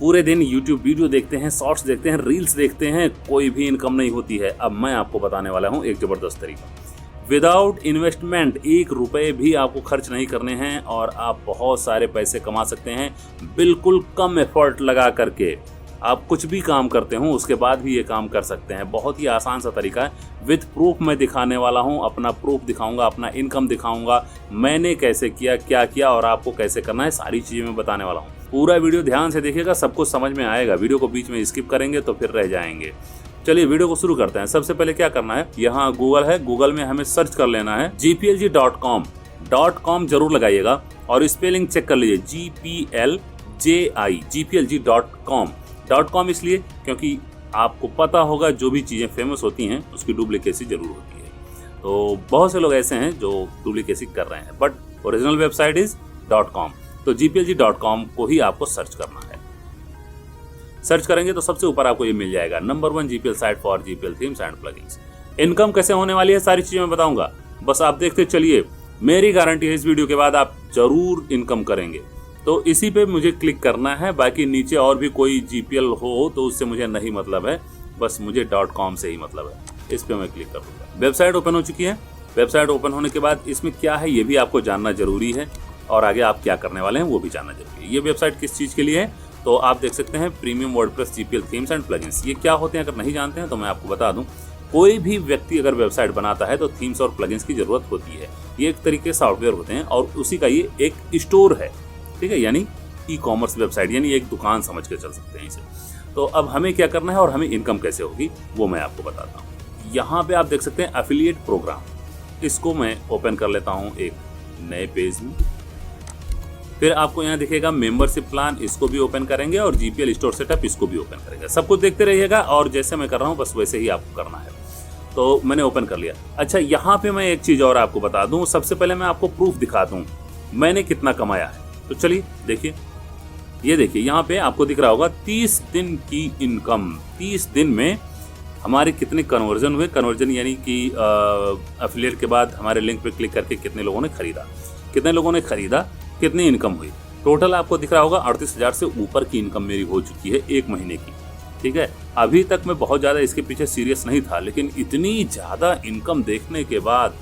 पूरे दिन YouTube video देखते हैं, शॉर्ट्स देखते हैं, रील्स देखते हैं, कोई भी इनकम नहीं होती है। अब मैं आपको बताने वाला हूँ एक ज़बरदस्त तरीका। विदाउट इन्वेस्टमेंट 1 रुपये भी आपको खर्च नहीं करने हैं और आप बहुत सारे पैसे कमा सकते हैं बिल्कुल कम एफर्ट लगा करके। आप कुछ भी काम करते हो उसके बाद भी ये काम कर सकते हैं। बहुत ही आसान सा तरीका है, विद प्रूफ मैं दिखाने वाला हूँ। अपना प्रूफ दिखाऊंगा, अपना इनकम दिखाऊंगा, मैंने कैसे किया, क्या किया और आपको कैसे करना है, सारी चीज़ें मैं बताने वाला हूँ। पूरा वीडियो ध्यान से देखिएगा, सब कुछ समझ में आएगा। वीडियो को बीच में स्किप करेंगे तो फिर रह जाएंगे। चलिए वीडियो को शुरू करते हैं। सबसे पहले क्या करना है, यहाँ गूगल है, गूगल में हमें सर्च कर लेना है gplg.com जरूर लगाइएगा और स्पेलिंग चेक कर लीजिए, gplg.com इसलिए क्योंकि आपको पता होगा जो भी चीज़ें फेमस होती हैं उसकी डुप्लीकेसी जरूर होती है। तो बहुत से लोग ऐसे हैं जो डुप्लीकेसी कर रहे हैं, but original website is .com। तो gplg.com को ही आपको सर्च करना है। सर्च करेंगे तो सबसे ऊपर आपको ये मिल जाएगा, number 1 GPL site for GPL themes and plugins. Income कैसे होने वाली है सारी चीजें मैं बताऊंगा, बस आप देखते चलिए। मेरी गारंटी है इस वीडियो के बाद आप जरूर इनकम करेंगे। तो इसी पे मुझे क्लिक करना है, बाकी नीचे और भी कोई GPL हो तो उससे मुझे नहीं मतलब है, बस मुझे .com से ही मतलब है। इस पे मैं क्लिक कर दूंगा। वेबसाइट ओपन हो चुकी है। वेबसाइट ओपन होने के बाद इसमें क्या है ये भी आपको जानना जरूरी है और आगे आप क्या करने वाले हैं वो भी जानना जरूरी है। ये वेबसाइट किस चीज़ के लिए है तो आप देख सकते हैं, premium WordPress GPL themes and plugins. ये क्या होते हैं अगर नहीं जानते हैं तो मैं आपको बता दूं। कोई भी व्यक्ति अगर वेबसाइट बनाता है तो थीम्स और प्लगइन्स की जरूरत होती है। ये एक तरीके से सॉफ्टवेयर होते हैं और उसी का ये एक स्टोर है, ठीक है, यानी ई-कॉमर्स वेबसाइट, यानी एक दुकान समझ के चल सकते हैं इसे। तो अब हमें क्या करना है और हमें इनकम कैसे होगी वो मैं आपको बताता हूँ। यहाँ पे आप देख सकते हैं एफिलिएट प्रोग्राम, इसको मैं ओपन कर लेता हूँ एक नए पेज में। फिर आपको यहाँ दिखेगा मेंबरशिप प्लान, इसको भी ओपन करेंगे और GPL स्टोर सेटअप इसको भी ओपन करेंगे। सब कुछ देखते रहिएगा और जैसे मैं कर रहा हूँ बस वैसे ही आपको करना है। तो मैंने ओपन कर लिया। अच्छा, यहाँ पे मैं एक चीज़ और आपको बता दूँ। सबसे पहले मैं आपको प्रूफ दिखा दूँ मैंने कितना कमाया है। तो चलिए देखिए, ये देखिए यहाँ पे आपको दिख रहा होगा 30 दिन की इनकम। 30 दिन में हमारे कितने कन्वर्जन हुए, कन्वर्जन यानी कि एफिलिएट के बाद हमारे लिंक पे क्लिक करके कितने लोगों ने खरीदा, कितनी इनकम हुई। टोटल आपको दिख रहा होगा 38,000 से ऊपर की इनकम मेरी हो चुकी है 1 महीने की, ठीक है। अभी तक मैं बहुत ज़्यादा इसके पीछे सीरियस नहीं था, लेकिन इतनी ज़्यादा इनकम देखने के बाद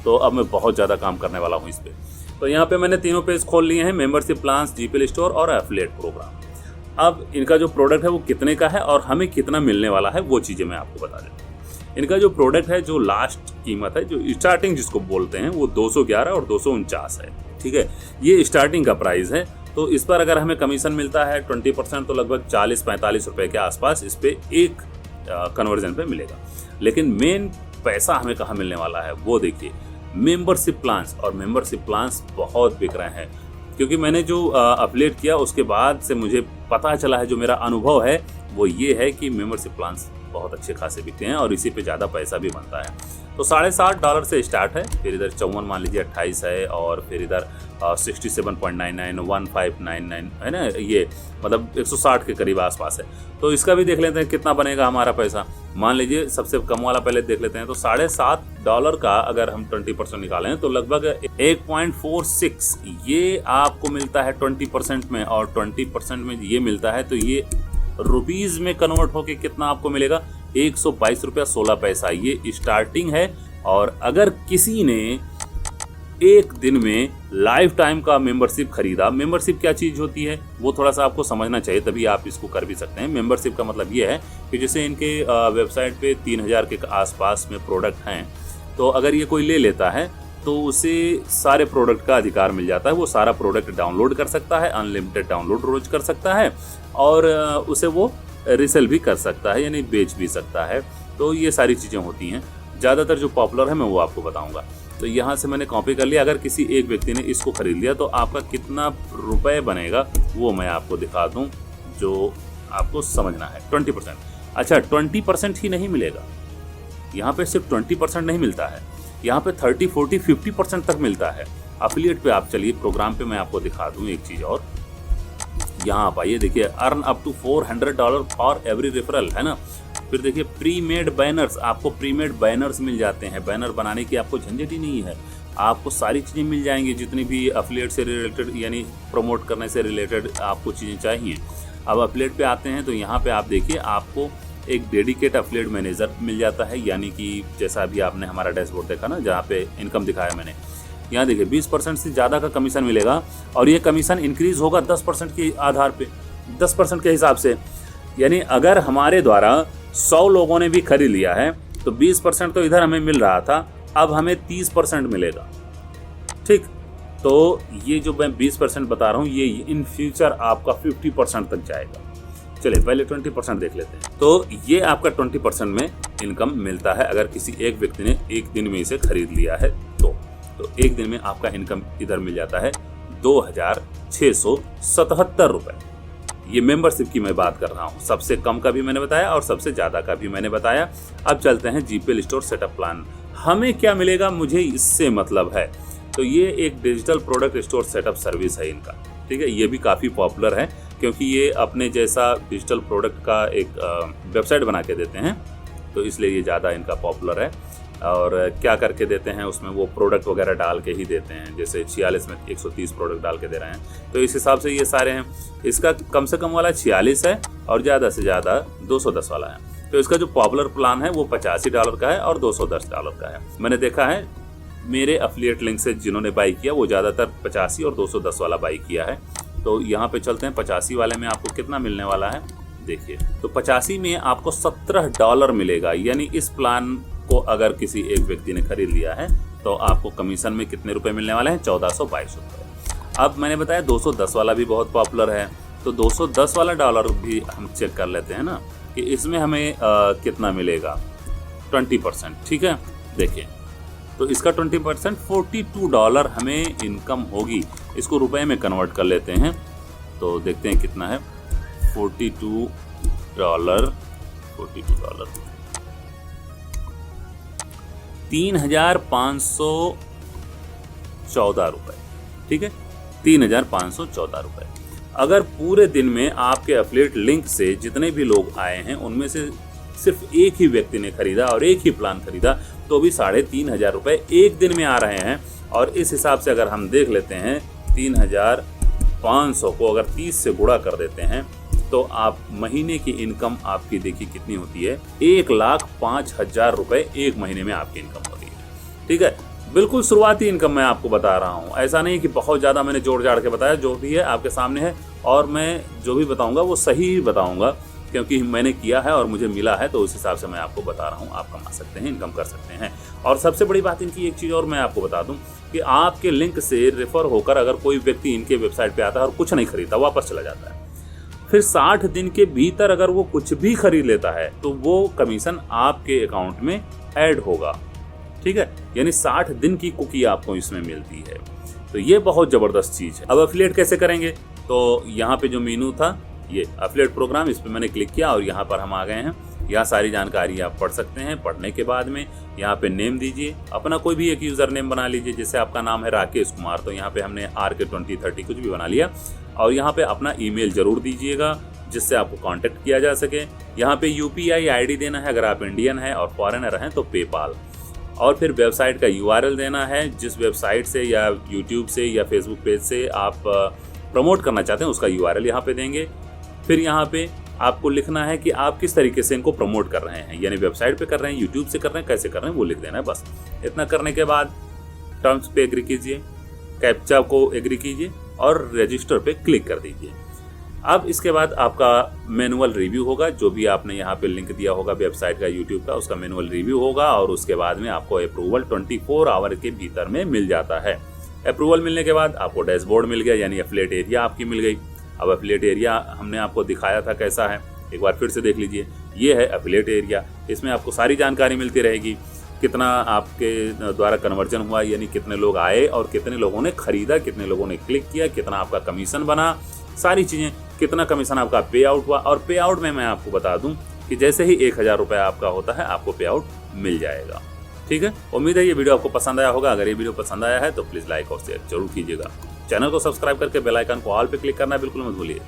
तो अब मैं बहुत ज़्यादा काम करने वाला हूँ इस पर। तो यहाँ पे मैंने तीनों पेज खोल लिए हैं, मेंबरशिप प्लान्स, GPL स्टोर और एफिलिएट प्रोग्राम। अब इनका जो प्रोडक्ट है वो कितने का है और हमें कितना मिलने वाला है वो चीज़ें मैं आपको बता देता हूँ। इनका जो प्रोडक्ट है, जो लास्ट कीमत है, जो स्टार्टिंग जिसको बोलते हैं, वो 211 और 249 है, ठीक है। ये स्टार्टिंग का प्राइस है। तो इस पर अगर हमें कमीशन मिलता है 20% तो लगभग 40-45 रुपए के आसपास इस पे एक कन्वर्जन पे मिलेगा। लेकिन मेन पैसा हमें कहाँ मिलने वाला है वो देखिए, मेंबरशिप प्लान्स। और मेंबरशिप प्लान्स बहुत बिक रहे हैं, क्योंकि मैंने जो अपडेट किया उसके बाद से मुझे पता चला है, जो मेरा अनुभव है वो ये है कि मेंबरशिप प्लान्स बहुत अच्छे खासे बिकते हैं और इसी पे ज़्यादा पैसा भी बनता है। तो $60.50 से स्टार्ट है, फिर इधर 54 मान लीजिए 28 है, और फिर इधर 67.99, 1599 है ना, ये मतलब 160 के करीब आसपास है। तो इसका भी देख लेते हैं कितना बनेगा हमारा पैसा। मान लीजिए सबसे कम वाला पहले देख लेते हैं। तो $7.50 का अगर हम 20% निकालें तो लगभग 1.46 ये आपको मिलता है 20% में, और 20% में ये मिलता है तो ये रुपीज़ में कन्वर्ट होके कितना आपको मिलेगा, 122 रुपया 16 पैसा। ये स्टार्टिंग है। और अगर किसी ने एक दिन में लाइफ टाइम का मेंबरशिप खरीदा, मेंबरशिप क्या चीज़ होती है वो थोड़ा सा आपको समझना चाहिए, तभी आप इसको कर भी सकते हैं। मेंबरशिप का मतलब ये है कि जैसे इनके वेबसाइट पे 3000 के आसपास में प्रोडक्ट हैं, तो अगर ये कोई ले लेता है तो उसे सारे प्रोडक्ट का अधिकार मिल जाता है। वो सारा प्रोडक्ट डाउनलोड कर सकता है, अनलिमिटेड डाउनलोड रोज कर सकता है, और उसे वो रिसेल भी कर सकता है, यानी बेच भी सकता है। तो ये सारी चीज़ें होती हैं। ज़्यादातर जो पॉपुलर है मैं वो आपको बताऊंगा। तो यहाँ से मैंने कॉपी कर लिया। अगर किसी एक व्यक्ति ने इसको खरीद लिया तो आपका कितना रुपए बनेगा वो मैं आपको दिखा दूँ, जो आपको समझना है। 20%। अच्छा, 20% ही नहीं मिलेगा यहाँ पे, सिर्फ 20% नहीं मिलता है, यहाँ पे 30, 40, 50% तक मिलता है। एफिलिएट पे आप चलिए, प्रोग्राम पे मैं आपको दिखा दूँ एक चीज़ और। यहाँ आप आइए, देखिए earn up to $400 for every referral, है ना। फिर देखिए प्री मेड बैनर्स, आपको प्री मेड बैनर्स मिल जाते हैं। बैनर बनाने की आपको झंझट ही नहीं है, आपको सारी चीज़ें मिल जाएंगी जितनी भी एफिलिएट से रिलेटेड यानी प्रमोट करने से रिलेटेड आपको चीज़ें चाहिए। अब एफिलिएट पे आते हैं तो यहाँ पे आप देखिए आपको एक डेडिकेट एफिलिएट मैनेजर मिल जाता है, यानी कि जैसा अभी आपने हमारा डैशबोर्ड देखा ना, जहाँ पे इनकम दिखाया मैंने, यहाँ देखिए 20% से ज़्यादा का कमीशन मिलेगा और ये कमीशन इंक्रीज होगा 10% के आधार पे, 10% के हिसाब से। यानी अगर हमारे द्वारा 100 लोगों ने भी खरीद लिया है तो 20% तो इधर हमें मिल रहा था, अब हमें 30% मिलेगा। ठीक, तो ये जो मैं 20% बता रहा हूँ ये इन फ्यूचर आपका 50% तक जाएगा। चलिए पहले 20% देख लेते हैं। तो ये आपका 20% में इनकम मिलता है अगर किसी एक व्यक्ति ने एक दिन में इसे खरीद लिया है तो एक दिन में आपका इनकम इधर मिल जाता है 2677 रुपये। ये मेंबरशिप की मैं बात कर रहा हूँ, सबसे कम का भी मैंने बताया और सबसे ज़्यादा का भी मैंने बताया। अब चलते हैं जीपीएल स्टोर सेटअप प्लान, हमें क्या मिलेगा, मुझे इससे मतलब है। तो ये एक digital product store setup service है इनका, ठीक है। ये भी काफ़ी पॉपुलर है क्योंकि ये अपने जैसा डिजिटल प्रोडक्ट का एक वेबसाइट बना के देते हैं, तो इसलिए ये ज़्यादा इनका पॉपुलर है। और क्या करके देते हैं उसमें, वो प्रोडक्ट वगैरह डाल के ही देते हैं, जैसे 46 में 130 प्रोडक्ट डाल के दे रहे हैं, तो इस हिसाब से ये सारे हैं। इसका कम से कम वाला 46 है और ज़्यादा से ज़्यादा 210 वाला है। तो इसका जो पॉपुलर प्लान है वो $85 का है और $210 का है। मैंने देखा है मेरे एफिलिएट लिंक से जिन्होंने बाई किया वो ज़्यादातर 85 और 210 वाला बाई किया है। तो यहाँ पे चलते हैं, 85 वाले में आपको कितना मिलने वाला है देखिए। तो 85 में आपको $17 मिलेगा, यानी इस प्लान को अगर किसी एक व्यक्ति ने खरीद लिया है तो आपको कमीशन में कितने रुपए मिलने वाले हैं, 1422 रुपये। अब मैंने बताया 210 वाला भी बहुत पॉपुलर है, तो 210 वाला डॉलर भी हम चेक कर लेते हैं ना कि इसमें हमें कितना मिलेगा, 20%, ठीक है। देखिए तो इसका 20% $42 हमें इनकम होगी। इसको रुपए में कन्वर्ट कर लेते हैं तो देखते हैं कितना है, $42 $3,514 रुपये, ठीक है, $3,514 रुपये। अगर पूरे दिन में आपके एफिलिएट लिंक से जितने भी लोग आए हैं उनमें से सिर्फ एक ही व्यक्ति ने खरीदा और एक ही प्लान खरीदा तो भी 3,500 रुपये एक दिन में आ रहे हैं। और इस हिसाब से अगर हम देख लेते हैं 3,500 को अगर 30 से गुणा कर देते हैं तो आप महीने की इनकम आपकी देखिए कितनी होती है, 1,05,000 रुपये एक महीने में आपकी इनकम होती है, ठीक है। बिल्कुल शुरुआती इनकम मैं आपको बता रहा हूँ, ऐसा नहीं कि बहुत ज़्यादा मैंने जोड़ जाड़ के बताया, जो भी है आपके सामने है और मैं जो भी बताऊँगा वो सही बताऊँगा क्योंकि मैंने किया है और मुझे मिला है, तो उस हिसाब से मैं आपको बता रहा हूँ। आप कमा सकते हैं, इनकम कर सकते हैं। और सबसे बड़ी बात इनकी एक चीज़ और मैं आपको बता दूं कि आपके लिंक से रेफर होकर अगर कोई व्यक्ति इनके वेबसाइट पे आता है और कुछ नहीं खरीदता, वापस चला जाता है, फिर 60 दिन के भीतर अगर वो कुछ भी खरीद लेता है तो वो कमीशन आपके अकाउंट में ऐड होगा, ठीक है। यानी 60 दिन की कुकी आपको इसमें मिलती है, तो ये बहुत ज़बरदस्त चीज़ है। अब एफिलिएट कैसे करेंगे, तो यहाँ पे जो मेनू था ये एफिलिएट प्रोग्राम, इस पर मैंने क्लिक किया और यहाँ पर हम आ गए हैं। यहाँ सारी जानकारी आप पढ़ सकते हैं। पढ़ने के बाद में यहाँ पे नेम दीजिए, अपना कोई भी एक यूज़र नेम बना लीजिए। जैसे आपका नाम है राकेश कुमार, तो यहाँ पे हमने RK2030 कुछ भी बना लिया। और यहाँ पे अपना ईमेल ज़रूर दीजिएगा जिससे आपको कांटेक्ट किया जा सके। यहाँ पे UPI ID देना है अगर आप इंडियन हैं, और फॉरेनर हैं तो पेपाल। और फिर वेबसाइट का URL देना है, जिस वेबसाइट से या यूट्यूब से या फेसबुक पेज से आप प्रमोट करना चाहते हैं उसका URL यहाँ पे देंगे। फिर यहाँ पे आपको लिखना है कि आप किस तरीके से इनको प्रमोट कर रहे हैं, यानी वेबसाइट पे कर रहे हैं, यूट्यूब से कर रहे हैं, कैसे कर रहे हैं वो लिख देना है बस। इतना करने के बाद टर्म्स पे एग्री कीजिए, कैप्चा को एग्री कीजिए और रजिस्टर पे क्लिक कर दीजिए। अब इसके बाद आपका मैनुअल रिव्यू होगा, जो भी आपने यहाँ पे लिंक दिया होगा वेबसाइट का, यूट्यूब का, उसका मैनुअल रिव्यू होगा और उसके बाद में आपको अप्रूवल 24 आवर के भीतर में मिल जाता है। अप्रूवल मिलने के बाद आपको डैशबोर्ड मिल गया, यानी एफिलिएट एरिया आपकी मिल गई। अब एफिलिएट एरिया हमने आपको दिखाया था कैसा है, एक बार फिर से देख लीजिए। ये है एफिलिएट एरिया, इसमें आपको सारी जानकारी मिलती रहेगी, कितना आपके द्वारा कन्वर्जन हुआ, यानी कितने लोग आए और कितने लोगों ने खरीदा, कितने लोगों ने क्लिक किया, कितना आपका कमीशन बना, सारी चीज़ें, कितना कमीशन आपका पे आउट हुआ। और पे आउट में मैं आपको बता दूं कि जैसे ही 1,000 रुपये आपका होता है आपको पे आउट मिल जाएगा, ठीक है। उम्मीद है ये वीडियो आपको पसंद आया होगा। अगर ये वीडियो पसंद आया है तो प्लीज़ लाइक और शेयर जरूर कीजिएगा। चैनल को सब्सक्राइब करके बेल आइकन को ऑल पे क्लिक करना बिल्कुल मत भूलिए।